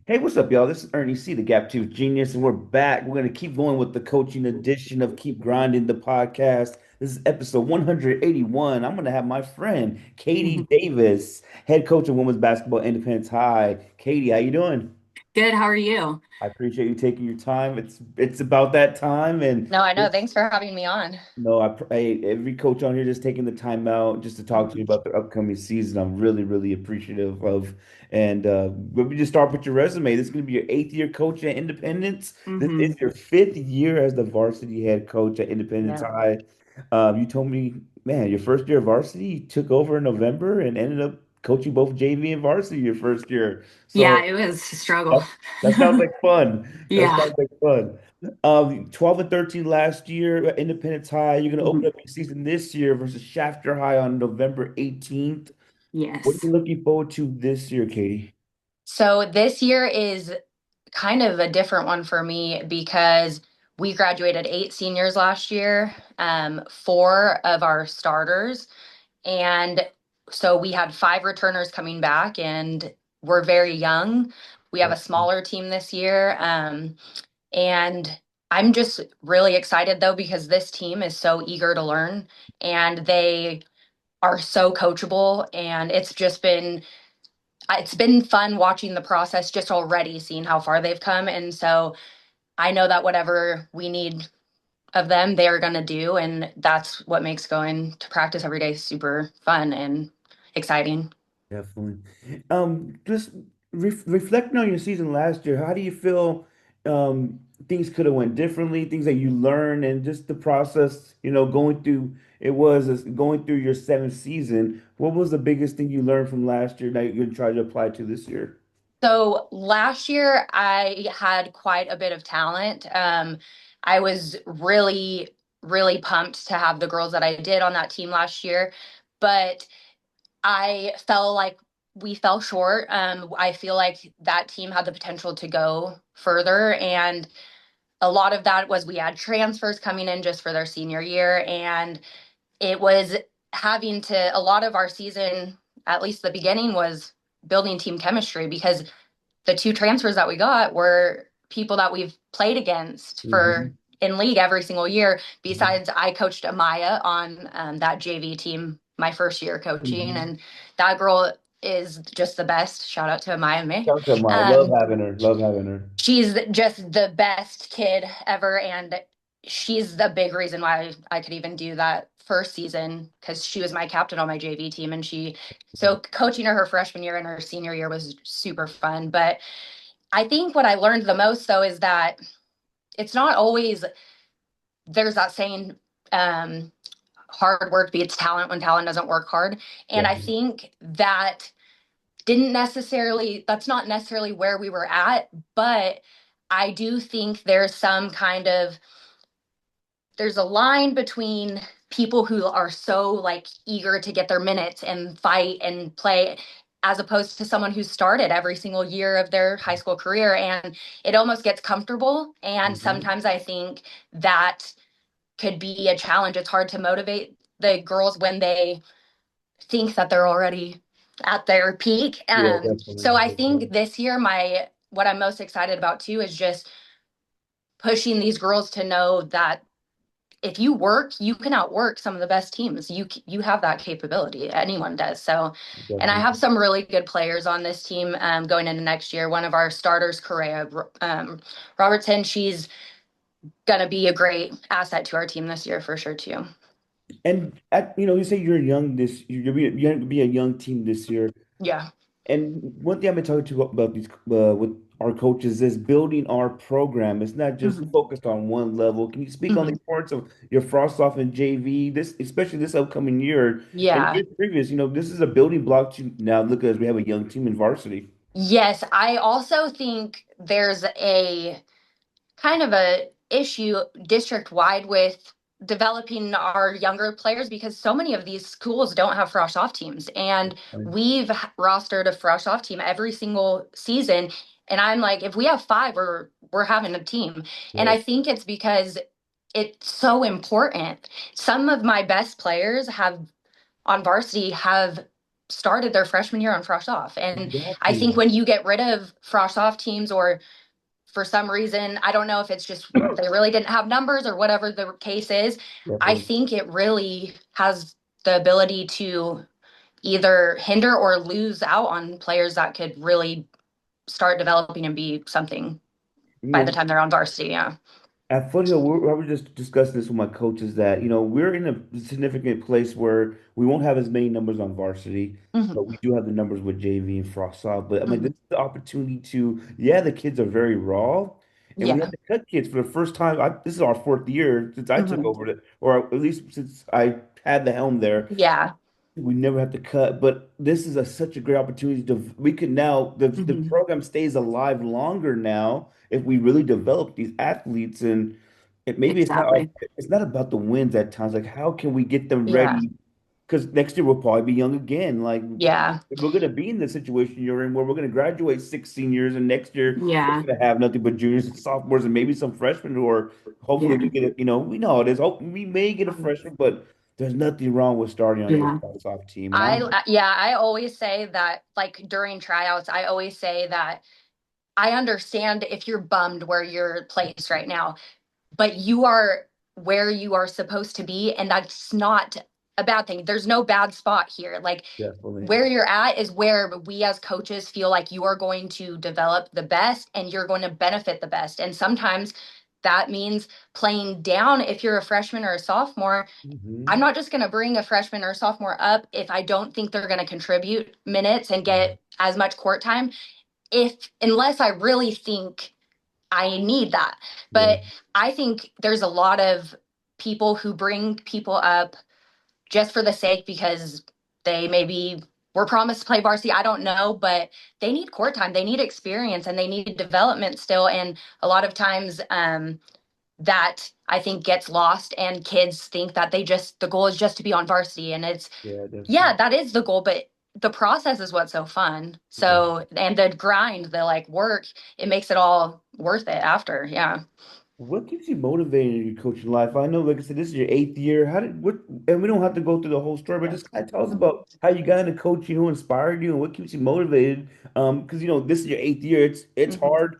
Hey, what's up, y'all? This is Ernie C, the Gap Tooth Genius, and we're back. We're going to keep going with the coaching edition of Keep Grinding the podcast. This is episode 181. I'm going to have my friend Katie Mhm. Davis, head coach of women's basketball, Independence High. Katie, how you doing? Good. How are you? I appreciate you taking your time. It's about that time, and No, I know. Thanks for having me on. no, every coach on here just taking the time out just to talk to you Mhm. about their upcoming season. I'm really, really appreciative of. And let me just start with your resume. This is going to be your eighth year coach at Independence. This is Hmm. your fifth year as the varsity head coach at Independence Yeah. High. You told me, man, your first year of varsity, you took over in November and ended up coaching both JV and varsity your first year. Yeah, So it was a struggle. that, that sounds like fun. That Yeah. sounds like fun. 12 and 13 last year at Independence High. You're going to open Mhm. up your season this year versus Shafter High on November 18th. What are Yes. you looking forward to this year, Katie? So this year is kind of a different one for me because we graduated 8 seniors last year, four of our starters. And so we had five returners coming back, and we're very young. We have a smaller team this year. And I'm just really excited though, because this team is so eager to learn and they are so coachable. And it's been fun watching the process just already, seeing how far they've come. And so I know that whatever we need of them, they're going to do. And that's what makes going to practice every day super fun and exciting. Definitely. Just reflecting on your season last year, how do you feel things could have went differently, things that you learned, and just the process, going through going through your seventh season. What was the biggest thing you learned from last year that you're gonna try to apply to this year? So last year, I had quite a bit of talent. I was really pumped to have the girls that I did on that team last year, but I felt like we fell short. I feel like that team had the potential to go further, and a lot of that was we had transfers coming in just for their senior year, and it was having to a lot of our season, at least the beginning, was building team chemistry because the two transfers that we got were people that we've played against for Hmm. in league every single year. Besides, I coached Amaya on that JV team my first year coaching, Hmm. and that girl is just the best. Shout out to Amaya May. Shout out to Maya. Love Um, having her. Love having her. she's just the best kid ever, and she's the big reason why I could even do that first season because she was my captain on my JV team, and so coaching her freshman year and her senior year was super fun. But I think what I learned the most though is that it's not always there's that saying um hard work beats talent when talent doesn't work hard. And Yeah. I think that didn't necessarily that's not necessarily where we were at, but I do think there's a line between people who are so like eager to get their minutes and fight and play as opposed to someone who started every single year of their high school career and it almost gets comfortable, and Hmm. sometimes I think that could be a challenge. It's hard to motivate the girls when they think that they're already at their peak. Yeah, definitely. So I Definitely. think this year my what I'm most excited about too is just pushing these girls to know that if you work, you can outwork some of the best teams. You have that capability. Anyone does. So, and I have Definitely. some really good players on this team going into next year. One of our starters, Correa Robertson, she's gonna be a great asset to our team this year for sure too. You say you're young you're going to be a young team this year. Yeah. And one thing I've been talking to about these with our coaches is building our program. It's not just Hmm. focused on one level. Can you speak on the Hmm. importance of your frost off and JV, this especially this upcoming year and Yeah. years previous? This is a building block to now look as we have a young team in varsity. Yes, I also think there's a kind of a issue district wide with developing our younger players because so many of these schools don't have frosh off teams, and Right. we've rostered a frosh off team every single season, and I'm like if we have five we're having a team, and Right. I think it's because it's so important. Some of my best players have on varsity have started their freshman year on Frosh Off. And I think Exactly. when you get rid of Frosh Off teams, or for some reason, I don't know if it's just they really didn't have numbers or whatever the case is, I Definitely. think it really has the ability to either hinder or lose out on players that could really start developing and be something You by the know, time they're on varsity. Yeah. at Foothill, I was just discussing this with my coaches that, we're in a significant place where we won't have as many numbers on varsity, but Hmm. we do have the numbers with JV and Frost South. But I mean, this Hmm. is the opportunity to, yeah, the kids are very raw, and we have Yeah. to cut kids for the first time. This is our fourth year since I took Hmm. over it, or at least since I had the helm there. Yeah. We never have to cut, but this is such a great opportunity to we can now the Hmm. program stays alive longer now if we really develop these athletes and maybe Exactly. it's not about the wins at times. Like how can we get them Yeah. ready? Because next year we'll probably be young again. Like Yeah. we're gonna be in the situation you're in where we're gonna graduate six seniors and next year Yeah. we're gonna have nothing but juniors and sophomores and maybe some freshmen or hopefully Yeah. we get we know how it is. Hope we may get a freshman, but there's nothing wrong with starting on your Yeah. soft team. And I'm I always say that, like, during tryouts, I always say that I understand if you're bummed where you're placed right now, but you are where you are supposed to be, and that's not a bad thing. There's no bad spot here. Like, definitely. where you're at is where we as coaches feel like you are going to develop the best and you're going to benefit the best. And sometimes that means playing down if you're a freshman or a sophomore. I'm Hmm. not just going to bring a freshman or a sophomore up if I don't think they're going to contribute minutes and get as much court time, if unless I really think I need that. Yeah. But I think there's a lot of people who bring people up just for the sake, because they maybe were promised to play varsity. I don't know, but they need court time, they need experience, and they need development still. And a lot of times, that I think gets lost, and kids think that the goal is just to be on varsity. And it's, Yeah, definitely. yeah, that is the goal, but the process is what's so fun. Yeah. So, and the grind, the like work, it makes it all worth it after. Yeah. What keeps you motivated in your coaching life? I know, like I said, this is your eighth year. How did what? And we don't have to go through the whole story, but just kind of tell us about how you got into coaching, who inspired you, and what keeps you motivated. Because this is your eighth year. It's Mhm. hard.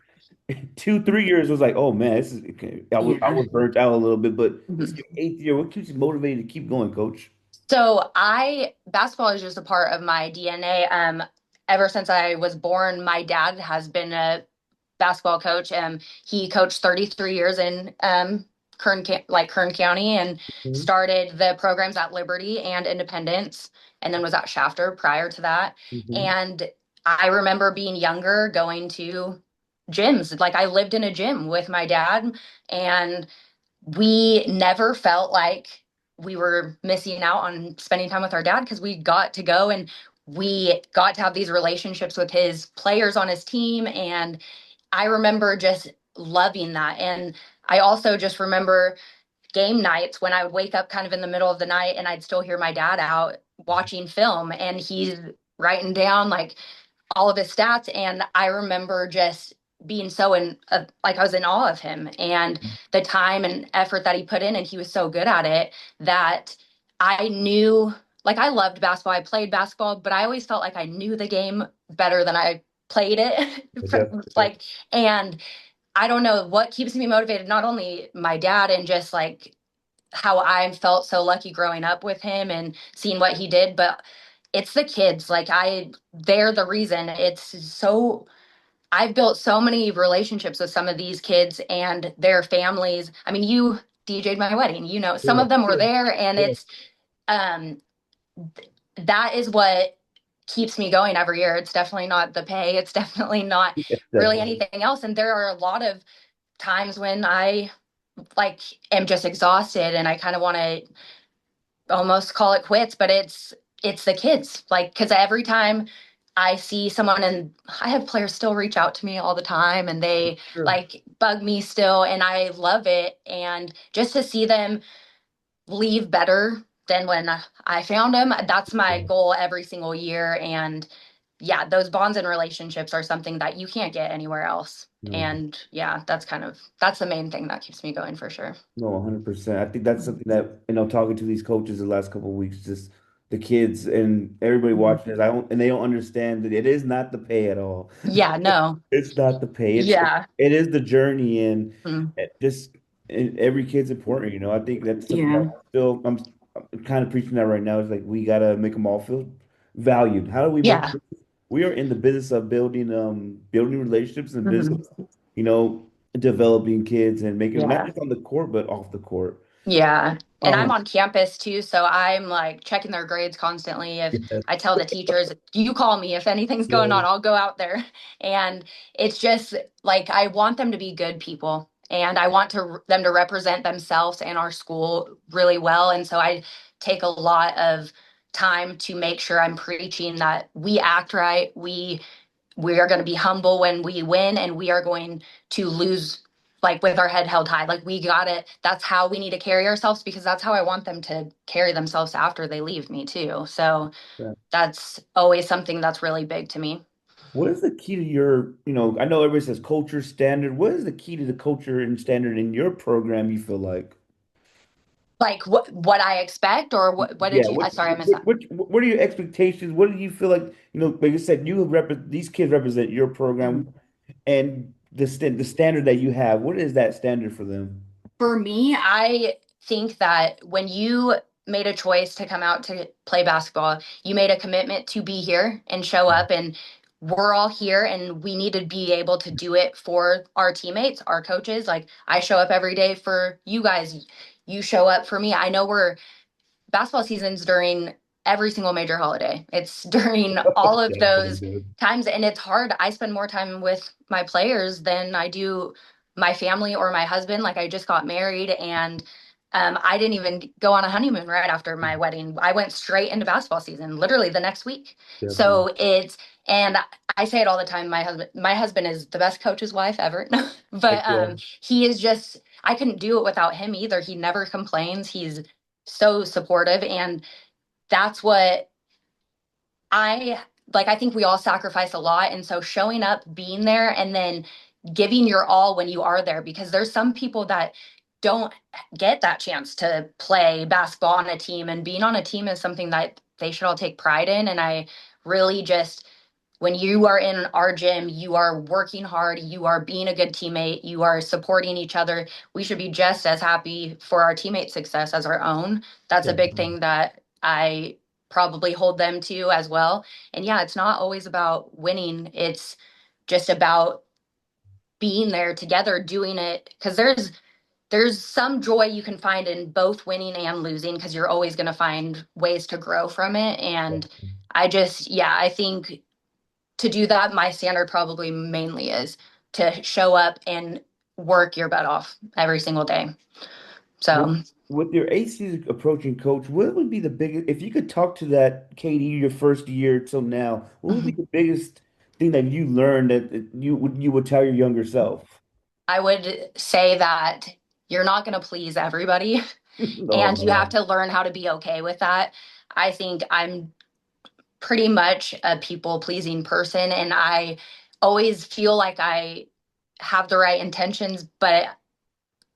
2, 3 years was like, oh man, this is. Okay. I Yeah. was burnt out a little bit, but this is Mhm. your eighth year. What keeps you motivated to keep going, Coach? So basketball is just a part of my DNA. Ever since I was born, my dad has been a basketball coach. He coached 33 years in Kern County, and Mhm. started the programs at Liberty and Independence, and then was at Shafter prior to that. Mhm. And I remember being younger, going to gyms. Like, I lived in a gym with my dad, and we never felt like we were missing out on spending time with our dad, because we got to go and we got to have these relationships with his players on his team. And I remember just loving that. And I also just remember game nights when I would wake up kind of in the middle of the night and I'd still hear my dad out watching film, and he's writing down like all of his stats. And I remember just being so like, I was in awe of him and the time and effort that he put in. And he was so good at it that I knew, like, I loved basketball. I played basketball, but I always felt like I knew the game better than I played it. Definitely. Like, and I don't know what keeps me motivated, not only my dad and just like how I felt so lucky growing up with him and seeing what he did, but it's the kids. Like, they're the reason. It's so, I've built so many relationships with some of these kids and their families. I mean, you DJ'd my wedding, some Yeah, of them were sure. there, and Yeah, um, that is what keeps me going every year. It's definitely not the pay. It's definitely not yeah, really definitely. anything else. And there are a lot of times when I like am just exhausted and I kind of want to almost call it quits, but it's the kids. Like, because every time I see someone, and I have players still reach out to me all the time, and they Sure. like bug me still, and I love it. And just to see them leave better than when I found them, that's my Yeah. goal every single year. And yeah, those bonds and relationships are something that you can't get anywhere else. No. And yeah, that's the main thing that keeps me going for sure. No, 100%. I think that's something that, talking to these coaches the last couple of weeks, just the kids and everybody Mhm. watching this. I don't, and they don't understand that it is not the pay at all. Yeah, no. It's not the pay. Yeah. It is the journey, and Mm. just and every kid's important. I think that's something Yeah. I'm kind of preaching that right now. Is like we gotta make them all feel valued. How do we make? Yeah. We are in the business of building relationships and business, Mhm. developing kids and making them not Yeah. just on the court but off the court. Yeah. And I'm Um, on campus too, so I'm like checking their grades constantly. If yeah, I tell the teachers, you call me if anything's going yeah, on, I'll go out there. And it's just like I want them to be good people and I want them to represent themselves and our school really well. And so I take a lot of time to make sure I'm preaching that we act right, we are going to be humble when we win and we are going to lose like with our head held high. Like we got it. That's how we need to carry ourselves because that's how I want them to carry themselves after they leave me too. So yeah. that's always something that's really big to me. What is the key to I know everybody says culture standard. What is the key to the culture and standard in your program, you feel like? Like what I expect or what did Yeah, you sorry I missed that. what are your expectations? What do you feel like, like you said, these kids represent your Mhm. program and the standard that you have. What is that standard for them? For me, I think that when you made a choice to come out to play basketball, you made a commitment to be here and show up. And we're all here and we need to be able to do it for our teammates, our coaches. Like I show up every day for you guys. You show up for me. I know we're basketball seasons during every single major holiday. It's during all of Definitely, those dude. times and it's hard. I spend more time with my players than I do my family or my husband. Like I just got married and I didn't even go on a honeymoon right after my wedding. I went straight into basketball season, literally the next week. Definitely. So and I say it all the time. My husband is the best coach's wife ever. But Heck yeah. he is just, I couldn't do it without him either. He never complains. He's so supportive. And that's what I like. I think we all sacrifice a lot. And so showing up, being there, and then giving your all when you are there, because there's some people that don't get that chance to play basketball on a team. And being on a team is something that they should all take pride in. And I really just, when you are in our gym, you are working hard, you are being a good teammate, you are supporting each other. We should be just as happy for our teammates' success as our own. That's a big Definitely. thing that I probably hold them to as well. And yeah, it's not always about winning, it's just about being there together doing it because there's some joy you can find in both winning and losing because you're always going to find ways to grow from it. And I just, yeah, I think to do that, my standard probably mainly is to show up and work your butt off every single day. With, So with your AC approaching, coach, what would be the biggest, if you could talk to that Katie your first year till now, what would be mhm. the biggest thing that you learned that you would tell your younger self? I would say that you're not going to please everybody Oh and you have man. to learn how to be okay with that. I think I'm pretty much a people pleasing person and I always feel like I have the right intentions, but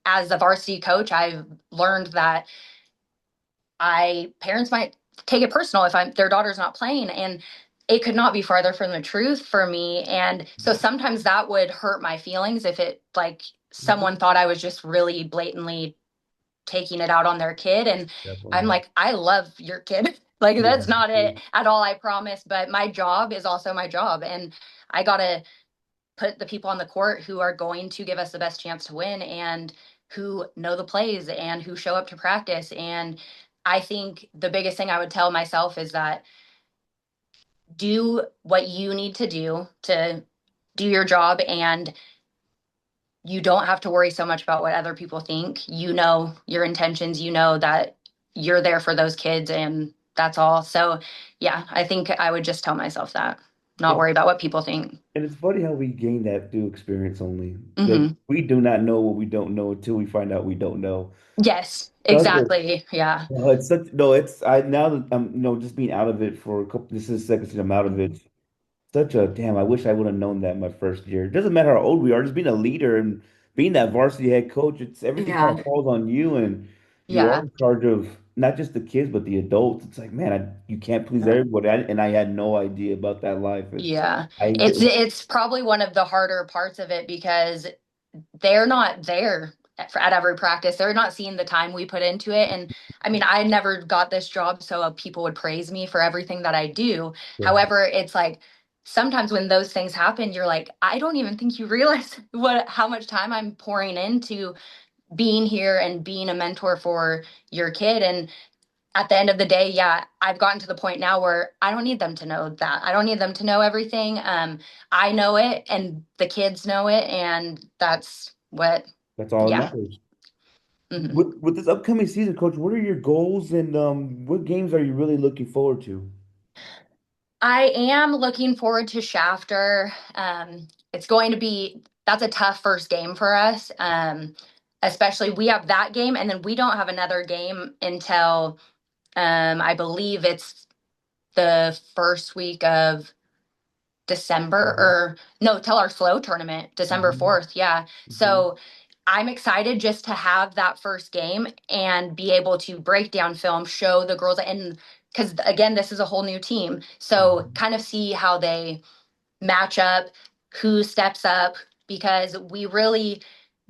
as a varsity coach, I've learned that I parents might take it personal if their daughter's not playing and it could not be farther from the truth for me. And so sometimes that would hurt my feelings if it like someone thought I was just really blatantly taking it out on their kid. And I'm Definitely. like, I love your kid. Like Yeah. that's not it at all, I promise. But my job is also my job. And I gotta put the people on the court who are going to give us the best chance to win and who know the plays and who show up to practice. And I think the biggest thing I would tell myself is that do what you need to do your job and you don't have to worry so much about what other people think. You know your intentions, you know that you're there for those kids and that's all. So, yeah, I think I would just tell myself that, not It's worry about what people think. and it's funny how we gain that through experience only. That Hmm. we do not know what we don't know until we find out we don't know. Yes, Such a exactly. Yeah. no, it's such no, it's I now that I'm just being out of it for a couple this is the second season I'm out of it. Such a damn, I wish I would have known that my first year. It doesn't matter how old we are, just being a leader and being that varsity head coach, it's everything kind Yeah. of falls on you and you are Yeah. in charge of, not just the kids, but the adults. It's like, man, you can't please everybody. And I had no idea about that life. Yeah. I, It's probably one of the harder parts of it because they're not there at every practice. They're not seeing the time we put into it. And I mean, I never got this job so people would praise me for everything that I do. yeah, However, it's like sometimes when those things happen, you're like, I don't even think you realize how much time I'm pouring into being here and being a mentor for your kid. And at the end of the day, yeah, I've gotten to the point now where I don't need them to know that. I don't need them to know everything. I know it and the kids know it, and that's what, that's all that yeah. matters. Mhm. With this upcoming season, Coach, what are your goals and what games are you really looking forward to? I am looking forward to Shafter. It's going to be that's a tough first game for us. Especially we have that game, and then we don't have another game until I believe it's the first week of December Mhm. or no, till our slow tournament, December Mhm. 4th. Yeah. Mhm. So I'm excited just to have that first game and be able to break down film, show the girls, and because again, this is a whole new team. So Mhm. kind of see how they match up, who steps up, because we really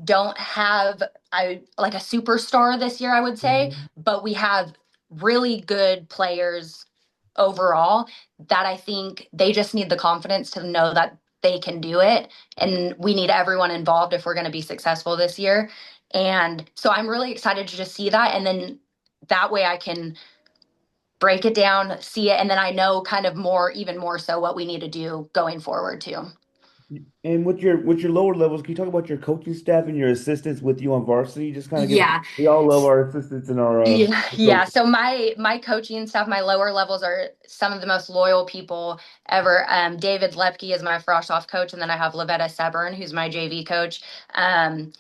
don't have like a superstar this year, I would say, Mhm. but we have really good players overall that I think they just need the confidence to know that they can do it. And we need everyone involved if we're going to be successful this year. And so I'm really excited to just see that. And then that way I can break it down, see it, and then I know kind of more, even more so what we need to do going forward too. And with your lower levels, can you talk about your coaching staff and your assistants with you on varsity? Just kind of give Yeah. we all love our assistants and our Yeah, yeah. coaches. So my coaching staff, my lower levels are some of the most loyal people ever. David Lepke is my Froshoff coach, and then I have Lavetta Sebern, who's my JV coach. Um,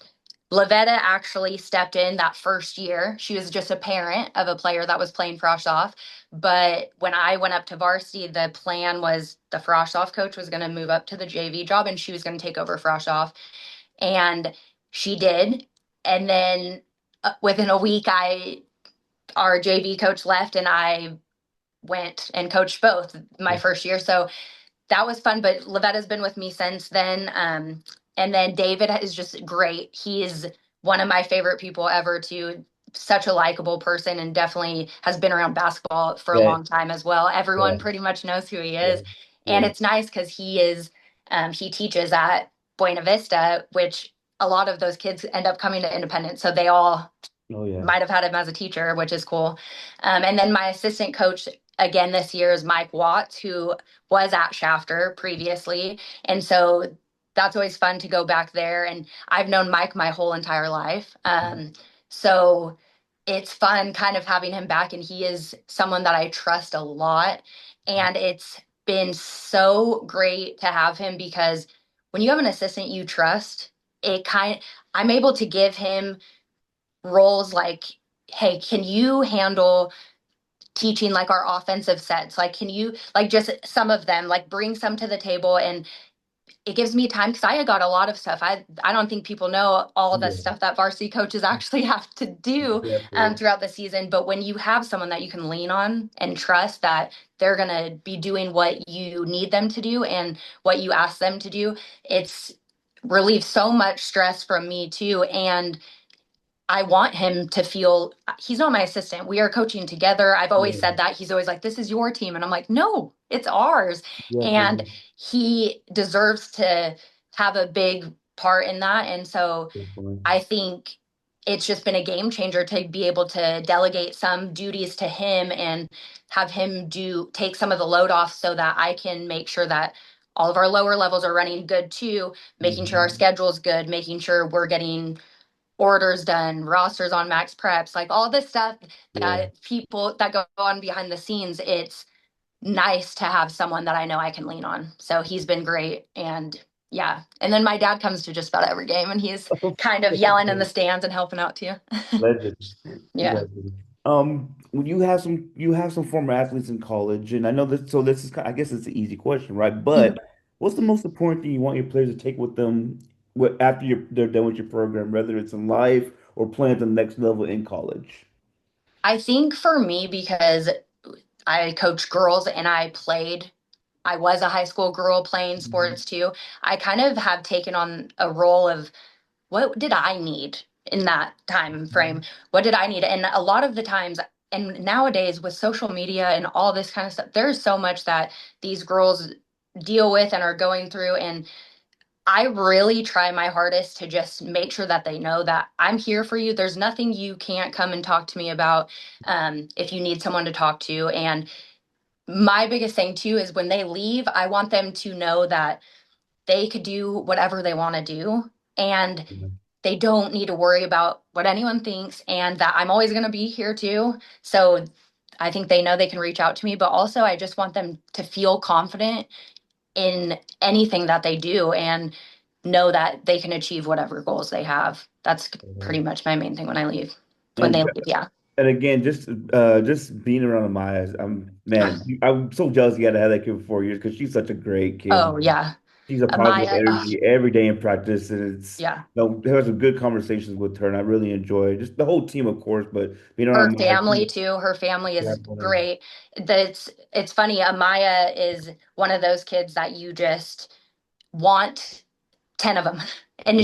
Lavetta actually stepped in that first year. She was just a parent of a player that was playing Froshoff. But when I went up to varsity, the plan was the Froshoff coach was going to move up to the JV job, and she was going to take over Froshoff, and she did. And then within a week, I our JV coach left and I went and coached both my first year. So that was fun. But Lavetta's been with me since then. And then David is just great. He's one of my favorite people ever to such a likable person and definitely has been around basketball for a Yeah, long time as well. Everyone yeah, pretty much knows who he yeah, is. And yeah. it's nice because he teaches at Buena Vista, which a lot of those kids end up coming to Independence. So they all Oh yeah. might have had him as a teacher, which is cool. And then my assistant coach again this year is Mike Watts, who was at Shafter previously. And so that's always fun to go back there. And I've known Mike my whole entire life. So it's fun kind of having him back. And he is someone that I trust a lot. And it's been so great to have him because when you have an assistant you trust, I'm able to give him roles like, hey, can you handle teaching like our offensive sets? Like, can you like just some of them, like bring some to the table? And it gives me time because I got a lot of stuff. I don't think people know all the Yeah, stuff that varsity coaches actually have to do definitely. throughout the season. But when you have someone that you can lean on and trust that they're gonna be doing what you need them to do and what you ask them to do, it's relieves so much stress from me too. And I want him to feel he's not my assistant. We are coaching together. I've always Yeah, said that. He's always like, this is your team. And I'm like, no, it's ours. And definitely, he deserves to have a big part in that. And so definitely. I think it's just been a game changer to be able to delegate some duties to him and have him take some of the load off so that I can make sure that all of our lower levels are running good too, making sure our Mhm. schedule is good, making sure we're getting orders done, rosters on Max Preps, like all this stuff Yeah. that people that go on behind the scenes. It's nice to have someone that I know I can lean on. So he's been great. And yeah. And then my dad comes to just about every game and he's kind of yelling in the stands and helping out too. Legend. Yeah. Legend. When you have some former athletes in college, and I know this, so this is I guess it's an easy question, right? Mhm. But what's the most important thing you want your players to take with them they're done with your program, whether it's in life or playing at the next level in college? I think for me, because I coach girls and I was a high school girl playing Mhm. sports too. I kind of have taken on a role of what did I need in that time frame? Mhm. What did I need? And a lot of the times, and nowadays with social media and all this kind of stuff, there's so much that these girls deal with and are going through. And I really try my hardest to just make sure that they know that I'm here for you. There's nothing you can't come and talk to me about if you need someone to talk to. And my biggest thing too is when they leave, I want them to know that they could do whatever they want to do. And they don't need to worry about what anyone thinks and that I'm always going to be here too. So I think they know they can reach out to me, but also I just want them to feel confident in anything that they do and know that they can achieve whatever goals they have. That's pretty Mhm. much my main thing when I leave. When they And leave, yeah. and again, just being around Amaya, I'm so jealous you had to have that kid for 4 years because she's such a great kid. Oh, yeah. She's a positive Maya, oh, energy every day in practice, and yeah. there was some good conversations with her, and I really enjoy just the whole team, of course, but being Her around Amaya, family too. Her family is definitely. great. It's funny. Amaya is one of those kids that you just want 10 of them. And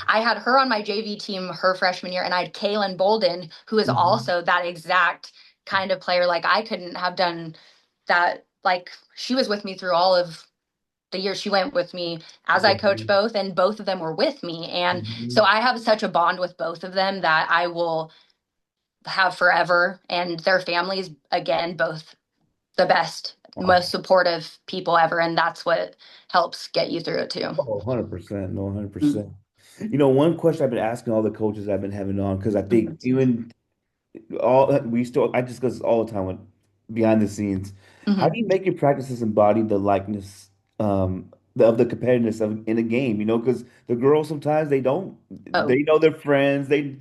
I had her on my JV team her freshman year, and I had Kaylin Bolden, who is Mhm. also that exact kind of player. Like, I couldn't have done that. Like, she was with me through all of the year. She went with me as I coached Definitely. both, and both of them were with me. And so Mhm. I have such a bond with both of them that I will have forever. And their families, again, both the best, Oh, most supportive people ever. And that's what helps get you through it too. 100%, no, 100%. One question I've been asking all the coaches I've been having on, because I think Mhm. even I discuss this all the time with behind the scenes. How do Mhm. you make your practices embody the likeness of the competitiveness of in a game? Because the girls sometimes Oh, they know their friends. They're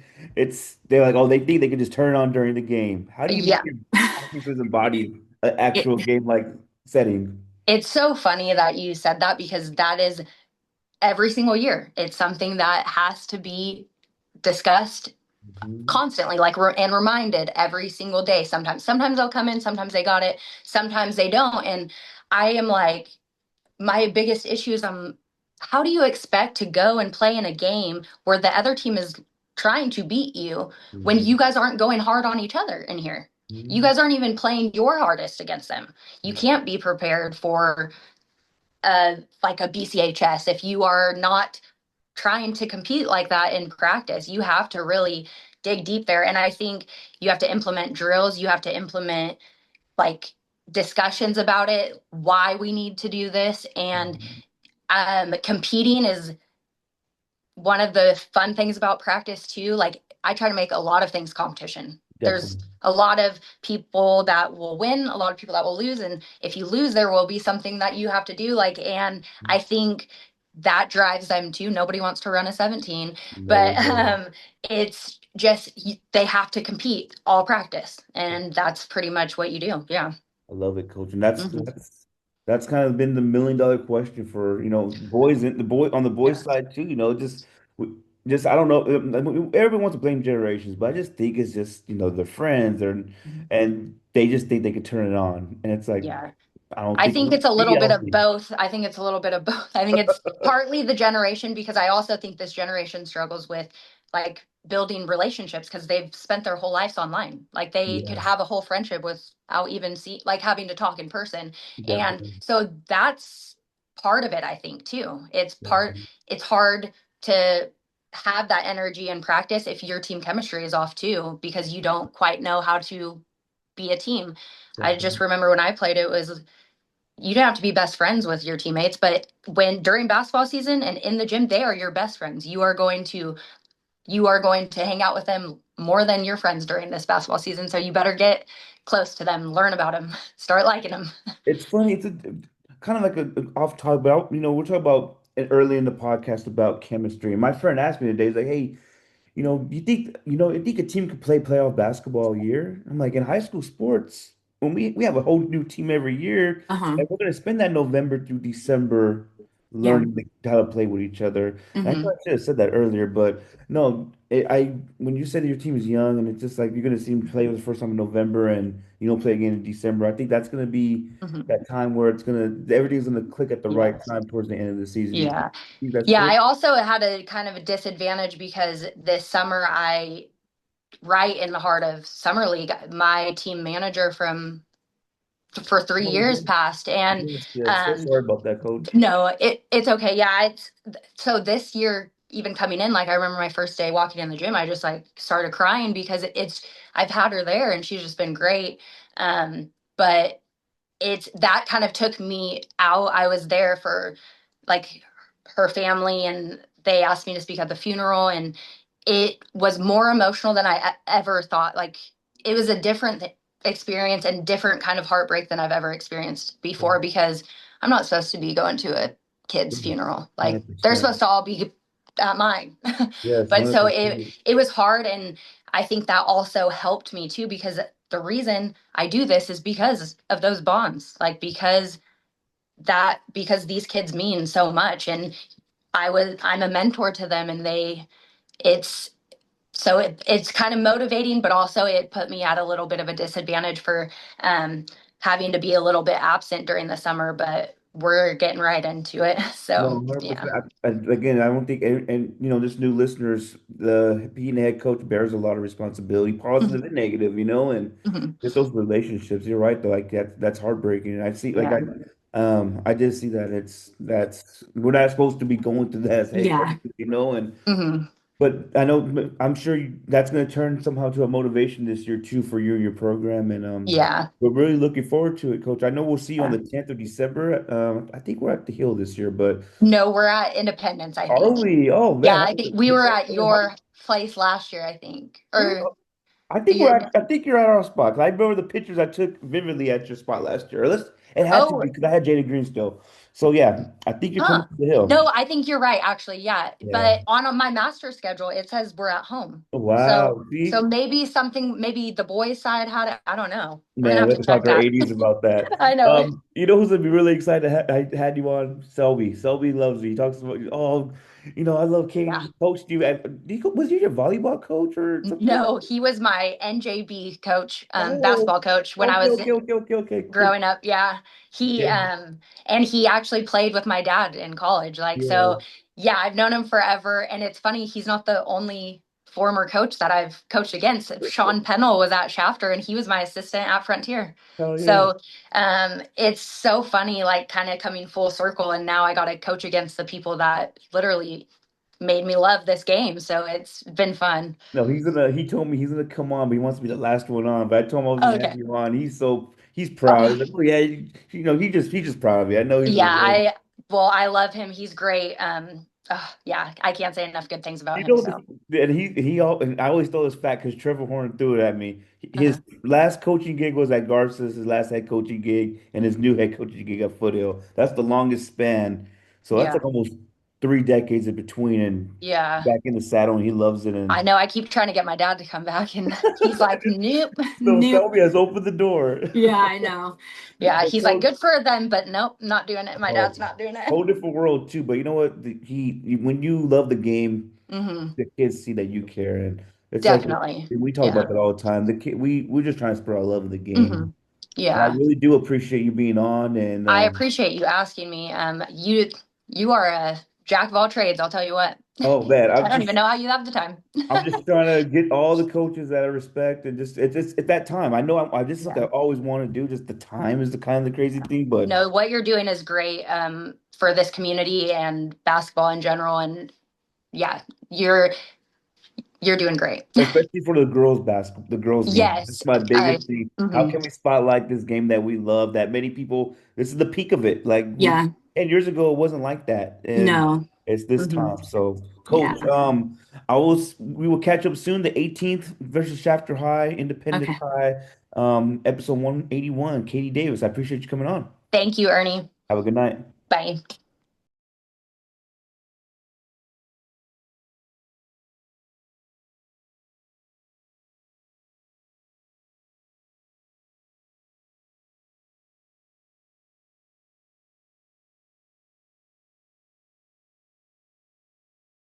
like, oh, they think they can just turn it on during the game. How do you make yeah. your practices embody an actual It, game like setting? it's so funny that you said that because that is every single year. It's something that has to be discussed Mhm. constantly, like and reminded every single day. Sometimes they'll come in, sometimes they got it, sometimes they don't. And I am like, my biggest issue is how do you expect to go and play in a game where the other team is trying to beat you when Mhm. you guys aren't going hard on each other in here? You Mhm. guys aren't even playing your hardest against them. You can't be prepared for like a BCHS if you are not trying to compete like that in practice. You have to really dig deep there. And I think you have to implement drills, you have to implement like discussions about it, why we need to do this. And Mhm. competing is one of the fun things about practice too. Like, I try to make a lot of things competition. There's Definitely. a lot of people that will win, a lot of people that will lose, and if you lose there will be something that you have to do, like, and I think that drives them too. Nobody wants to run a 17, but No. it's just they have to compete all practice, and that's pretty much what you do. Yeah. I love it, coach. And that's Hmm. that's that's kind of been the million-dollar question for, boys in the boy on the boys Yeah. side too, we- just I don't know. Everyone wants to blame generations, but I just think it's just, their friends Mhm. and they just think they could turn it on. And it's like, Yeah. I don't I think think it's a little bit of reality. both. I think it's a little bit of both. I think it's partly the generation because I also think this generation struggles with like building relationships because they've spent their whole lives online. Like, they could Yes, have a whole friendship without even like having to talk in person. And definitely. so that's part of it, I think, too. Definitely. It's hard to have that energy and practice if your team chemistry is off too, because you don't quite know how to be a team. I just Definitely. remember when I played, it was you don't have to be best friends with your teammates, but when during basketball season and in the gym, they are your best friends. You are going to hang out with them more than your friends during this basketball season. So you better get close to them, learn about them, start liking them. It's funny. It's kind of like a off topic, but we're talking about it early in the podcast about chemistry. And my friend asked me today, he's like, "Hey, you think a team could play playoff basketball all year?" I'm like, in high school sports, when we have a whole new team every year, Uh-huh. and we're gonna spend that November through December Yeah. learning how to play with each other. And I Hmm. thought I should have said that earlier, but no. I when you said that your team is young and it's just like you're gonna see them play for the first time in November and you don't play again in December, I think that's gonna be Mhm. that time where it's gonna everything's gonna click at the right Yes. time towards the end of the season. Do you Yeah. think that's Yeah, true? I also had a kind of a disadvantage because this summer right in the heart of summer league, my team manager from for three Oh, years yes, passed, and yes, yes. So um sorry about that, coach. no, it's okay. Yeah, it's so this year even coming in, like I remember my first day walking in the gym, I just like started crying because it's I've had her there and she's just been great. But it's that kind of took me out. I was there for like her family and they asked me to speak at the funeral, and it was more emotional than I ever thought. Like it was a different experience and different kind of heartbreak than I've ever experienced before because I'm not supposed to be going to a kid's funeral. Like they're 100%. supposed to all be at mine. Yes, But so it 100%. it was hard, and I think that also helped me too because the reason I do this is because of those bonds. Like because these kids mean so much, and I'm a mentor to them, and it's it's kind of motivating, but also it put me at a little bit of a disadvantage for um having to be a little bit absent during the summer, but we're getting right into it. No, So yeah. 100%. Again, I don't think, and you know, just new listeners, the being a head coach bears a lot of responsibility, positive Mhm. and negative, you know, and Mhm. just those relationships. You're right, though, like that's heartbreaking. And I see, like Yeah. I did see that that's we're not supposed to be going through that as head coach, Yeah. you know, and Hmm. but I know I'm sure that's going to turn somehow to a motivation this year too for you and your program, and Yeah. we're really looking forward to it, Coach. I know we'll see you on Yeah. the 10th of December. I think we're at the Hill this year, but. No, we're at Independence, I Are think. we? Oh Yeah, man, I think we were at your place last year, I think. Or I think you're I think you're at our spot. 'Cause I remember the pictures I took vividly at your spot last year. It had to oh, be because I had Jada Green still. So yeah, I think you're huh. coming to the Hill. No, I think you're right, actually. Yeah. Yeah. But on my master schedule, it says we're at home. So Wow. so See, maybe something, maybe the boys' side had it. I don't know. We're gonna man, have we have to to talk check to our that. 80s about that. I know. You know who's gonna be really excited to I had you on? Selby. Selby loves you. He talks about oh, you know, I love Katie. Yeah. He coached you. Was you your volleyball coach or something? No, he was my NJB coach, Oh, basketball coach when I okay, was okay, okay, okay, okay. Cool. growing up. Yeah. He Yeah, and he actually played with my dad in college. Like yeah. so yeah, I've known him forever, and it's funny, he's not the only former coach that I've coached against. Sean Pennell was at Shafter and he was my assistant at Frontier. Hell yeah. So it's so funny, like kind of coming full circle, and now I got to coach against the people that literally made me love this game. So it's been fun. No, he told me he's gonna come on, but he wants to be the last one on. But I told him I was gonna have Okay. you on. He's proud. He's like, oh yeah, you know, he's just proud of me. I know he's Yeah, gonna love. I love him. He's great. Yeah, I can't say enough good things about You him. know, So, and and I always throw this fact because Trevor Horn threw it at me. uh His last coaching gig was at Garces, his last head coaching gig, and his new head coaching gig at Foothill. That's the longest span. So that's yeah, like almost 3 decades in between, and yeah. back in the saddle, and he loves it. I And know. I keep trying to get my dad to come back, and he's like, "Nope, so nope." Selby has opened the door. Yeah, I know. Yeah, But he's like, Coach, "Good for them," but nope, not doing it. My oh, dad's not doing it. whole different world too. But you know what? When you love the game, Hmm. the kids see that you care, and it's like Definitely. we talk Yeah. about that all the time. The kid, we're just trying to spread our love of the Hmm. game, and I Yeah. really do appreciate you being on. And I appreciate you asking me. You are a jack of all trades. I'll tell you what. oh man, I don't even know how you have the time. I'm just trying to get all the coaches that I respect, and just it's just at that time. I know this is Yeah. something I always want to do. Just the time is the kind of the crazy thing, but No, what you're doing is great for this community and basketball in general. And yeah, you're doing great. especially for the the girls game. That's Yes, my I. biggest thing. How Mhm. can we spotlight this game that we love? That many people. This is the peak of it. Like 10 years ago, it wasn't like that, and No. it's this Hmm. time. So, Yeah. Coach, we will catch up soon. The 18th versus Shafter High, Independence Okay. High, episode 181. Katie Davis, I appreciate you coming on. Thank you, Ernie. Have a good night. Bye.